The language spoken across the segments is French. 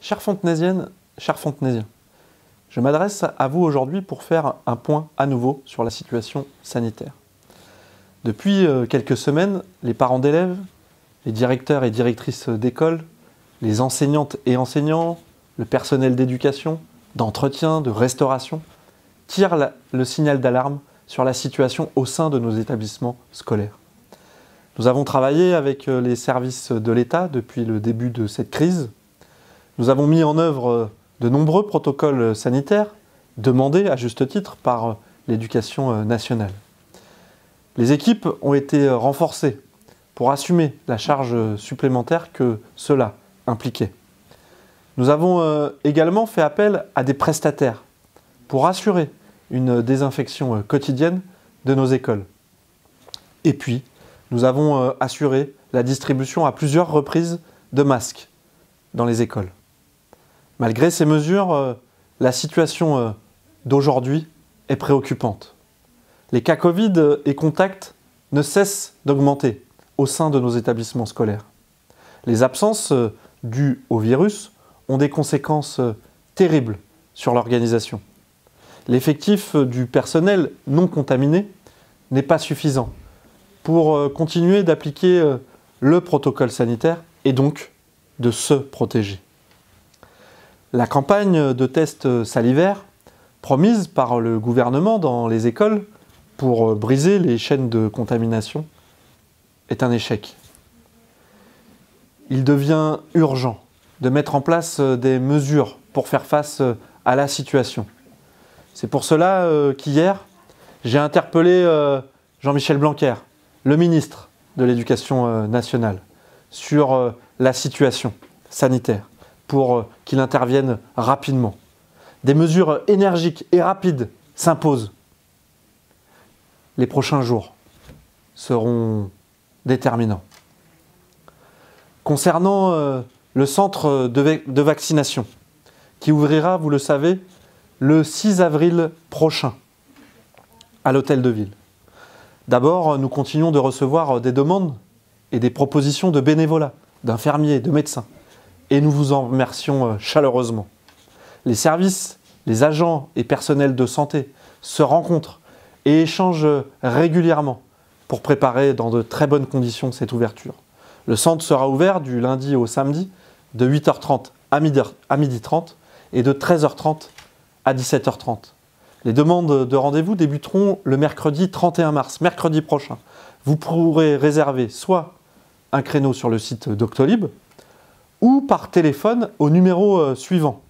Chères Fontenaisiennes, chers Fontenaisiens, je m'adresse à vous aujourd'hui pour faire un point à nouveau sur la situation sanitaire. Depuis quelques semaines, les parents d'élèves, les directeurs et directrices d'école, les enseignantes et enseignants, le personnel d'éducation, d'entretien, de restauration, tirent le signal d'alarme sur la situation au sein de nos établissements scolaires. Nous avons travaillé avec les services de l'État depuis le début de cette crise. Nous avons mis en œuvre de nombreux protocoles sanitaires demandés à juste titre par l'Éducation nationale. Les équipes ont été renforcées pour assumer la charge supplémentaire que cela impliquait. Nous avons également fait appel à des prestataires pour assurer une désinfection quotidienne de nos écoles. Et puis, nous avons assuré la distribution à plusieurs reprises de masques dans les écoles. Malgré ces mesures, la situation d'aujourd'hui est préoccupante. Les cas Covid et contacts ne cessent d'augmenter au sein de nos établissements scolaires. Les absences dues au virus ont des conséquences terribles sur l'organisation. L'effectif du personnel non contaminé n'est pas suffisant pour continuer d'appliquer le protocole sanitaire et donc de se protéger. La campagne de tests salivaires promise par le gouvernement dans les écoles pour briser les chaînes de contamination est un échec. Il devient urgent de mettre en place des mesures pour faire face à la situation. C'est pour cela qu'hier, j'ai interpellé Jean-Michel Blanquer, le ministre de l'Éducation nationale, sur la situation sanitaire, pour qu'il intervienne rapidement. Des mesures énergiques et rapides s'imposent. Les prochains jours seront déterminants. Concernant le centre de vaccination, qui ouvrira, vous le savez, le 6 avril prochain, à l'Hôtel de Ville. D'abord, nous continuons de recevoir des demandes et des propositions de bénévolat, d'infirmiers, de médecins. Et nous vous en remercions chaleureusement. Les services, les agents et personnels de santé se rencontrent et échangent régulièrement pour préparer dans de très bonnes conditions cette ouverture. Le centre sera ouvert du lundi au samedi de 8h30 à 12h30 et de 13h30 à 17h30. Les demandes de rendez-vous débuteront le mercredi 31 mars, mercredi prochain. Vous pourrez réserver soit un créneau sur le site Doctolib ou par téléphone au numéro suivant,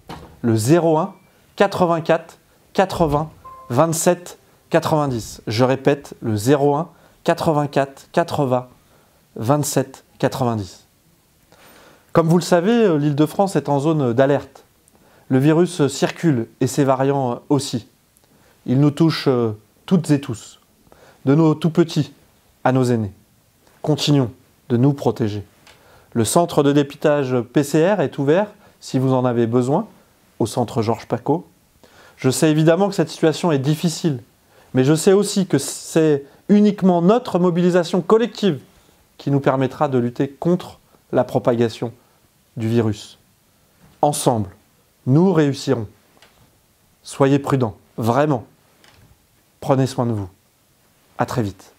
le 01 84 80 27 90. Je répète, le 01 84 80 27 90. Comme vous le savez, l'Île-de-France est en zone d'alerte. Le virus circule et ses variants aussi. Il nous touche toutes et tous, de nos tout petits à nos aînés. Continuons de nous protéger. Le centre de dépistage PCR est ouvert, si vous en avez besoin, au centre Georges Pacaud. Je sais évidemment que cette situation est difficile, mais je sais aussi que c'est uniquement notre mobilisation collective qui nous permettra de lutter contre la propagation du virus. Ensemble, nous réussirons. Soyez prudents, vraiment. Prenez soin de vous. À très vite.